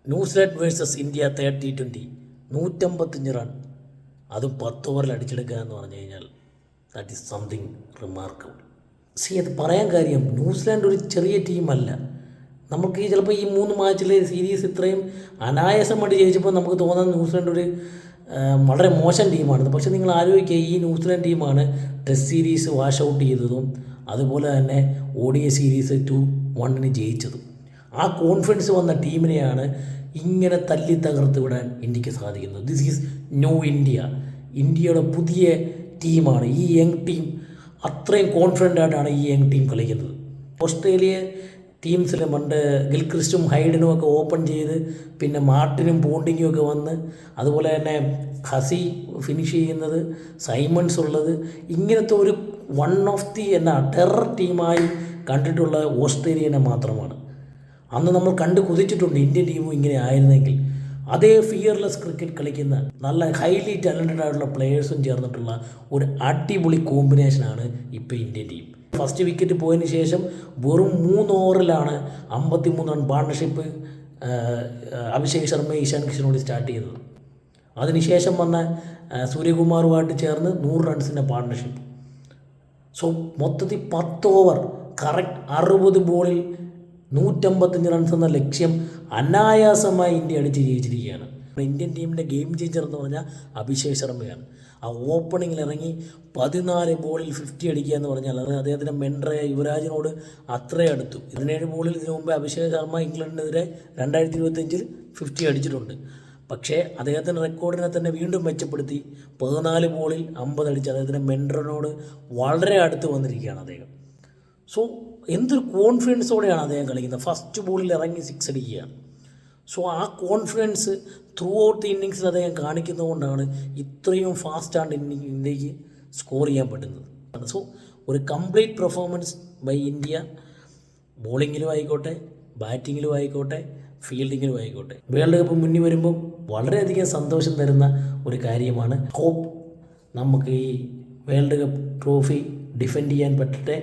New Zealand versus India 30-20 155 run, അതും 10 ഓവറിൽ അടിച്ചെടുക്കുക എന്ന് പറഞ്ഞു കഴിഞ്ഞാൽ ദാറ്റ് ഈസ് സംതിങ് റിമാർക്കബിൾ. അത് പറയാൻ കാര്യം ന്യൂസിലാൻഡ് ഒരു ചെറിയ ടീമല്ല. നമുക്ക് ഈ ചിലപ്പോൾ ഈ 3 മാച്ചിലെ സീരീസ് ഇത്രയും അനായാസമായിട്ട് ജയിച്ചപ്പോൾ നമുക്ക് തോന്നുന്നത് ന്യൂസിലാൻഡ് ഒരു വളരെ മോശം ടീമാണെന്ന്. പക്ഷേ നിങ്ങൾ ആലോചിക്കുക, ഈ ന്യൂസിലാൻഡ് ടീമാണ് ടെസ്റ്റ് സീരീസ് വാഷ് ഔട്ട് ചെയ്തതും അതുപോലെ തന്നെ ODI സീരീസ് 2-1 ജയിച്ചതും. ആ കോൺഫിഡൻസ് വന്ന ടീമിനെയാണ് ഇങ്ങനെ തല്ലി തകർത്ത് വിടാൻ ഇന്ത്യക്ക് സാധിക്കുന്നത്. This is new India. ഇന്ത്യയുടെ പുതിയ ടീമാണ് ഈ യങ് ടീം. അത്രയും കോൺഫിഡൻ്റ് ആയിട്ടാണ് ഈ യങ് ടീം കളിക്കുന്നത്. ഓസ്ട്രേലിയ ടീംസിൽ പണ്ട് ഗിൽക്രിസ്റ്റും ഹൈഡനും ഒക്കെ ഓപ്പൺ ചെയ്ത് പിന്നെ മാർട്ടിനും പോണ്ടിങ്ങും ഒക്കെ വന്ന്, അതുപോലെ തന്നെ ഹസി ഫിനിഷ് ചെയ്യുന്നത്, സൈമൺസ് ഉള്ളത്, ഇങ്ങനത്തെ ഒരു വൺ ഓഫ് ദി ടെറർ ടീമായി കണ്ടിട്ടുള്ള ഓസ്ട്രേലിയനെ മാത്രമാണ്. അന്ന് നമ്മൾ കണ്ട് കുതിച്ചിട്ടുണ്ട് ഇന്ത്യൻ ടീമും ഇങ്ങനെ ആയിരുന്നെങ്കിൽ. അതേ ഫിയർലെസ് ക്രിക്കറ്റ് കളിക്കുന്ന നല്ല ഹൈലി ടാലൻറ്റഡ് ആയിട്ടുള്ള പ്ലെയേഴ്സും ചേർന്നിട്ടുള്ള ഒരു അടിപൊളി കോമ്പിനേഷനാണ് ഇപ്പോൾ ഇന്ത്യൻ ടീം. ഫസ്റ്റ് വിക്കറ്റ് പോയതിന് ശേഷം വെറും 3 ഓവറിലാണ് 53 റൺ പാർട്ണർഷിപ്പ് അഭിഷേക് ശർമ്മ ഇഷാൻ കിഷനോട് സ്റ്റാർട്ട് ചെയ്തത്. അതിനുശേഷം വന്ന സൂര്യകുമാറുമായിട്ട് ചേർന്ന് 100 റൺസിൻ്റെ പാർട്ണർഷിപ്പ്. സോ മൊത്തത്തിൽ 10 ഓവർ കറക്റ്റ് 60 ബോളിൽ 155 റൺസ് എന്ന ലക്ഷ്യം അനായാസമായി ഇന്ത്യ അടിച്ച് ജയിച്ചിരിക്കുകയാണ്. ഇന്ത്യൻ ടീമിൻ്റെ ഗെയിം ചേഞ്ചർ എന്ന് പറഞ്ഞാൽ അഭിഷേക് ശർമ്മയാണ്. ആ ഓപ്പണിങ്ങിൽ ഇറങ്ങി 14 ബോളിൽ 50 അടിക്കുക എന്ന് പറഞ്ഞാൽ അത് അദ്ദേഹത്തിൻ്റെ മെൻഡറായ യുവരാജിനോട് അത്രയും അടുത്തു. 17 ബോളിൽ ഇതിനു മുമ്പ് അഭിഷേക് ശർമ്മ ഇംഗ്ലണ്ടിനെതിരെ 2025 50 അടിച്ചിട്ടുണ്ട്. പക്ഷേ അദ്ദേഹത്തിൻ്റെ റെക്കോർഡിനെ തന്നെ വീണ്ടും മെച്ചപ്പെടുത്തി 14 ബോളിൽ 50 അടിച്ച് അദ്ദേഹത്തിൻ്റെ മെൻഡറിനോട് വളരെ അടുത്ത് വന്നിരിക്കുകയാണ് അദ്ദേഹം. സോ എന്തൊരു കോൺഫിഡൻസോടെയാണ് അദ്ദേഹം കളിക്കുന്നത്. ഫസ്റ്റ് ബോളിൽ ഇറങ്ങി 6 അടിക്കുകയാണ്. സോ ആ കോൺഫിഡൻസ് ത്രൂ ഔട്ട് ദി ഇന്നിങ്സിൽ അദ്ദേഹം കാണിക്കുന്നതുകൊണ്ടാണ് ഇത്രയും ഫാസ്റ്റാണ് ഇന്ത്യക്ക് സ്കോർ ചെയ്യാൻ പറ്റുന്നത്. സോ ഒരു കംപ്ലീറ്റ് പെർഫോമൻസ് ബൈ ഇന്ത്യ, ബോളിങ്ങിലും ആയിക്കോട്ടെ, ബാറ്റിങ്ങിലും ആയിക്കോട്ടെ, ഫീൽഡിങ്ങിലും ആയിക്കോട്ടെ. വേൾഡ് കപ്പ് മുന്നിൽ വരുമ്പം വളരെയധികം സന്തോഷം തരുന്ന ഒരു കാര്യമാണ്. ഹോപ്പ് നമുക്ക് ഈ വേൾഡ് കപ്പ് ട്രോഫി ഡിഫെൻഡ് ചെയ്യാൻ പറ്റട്ടെ.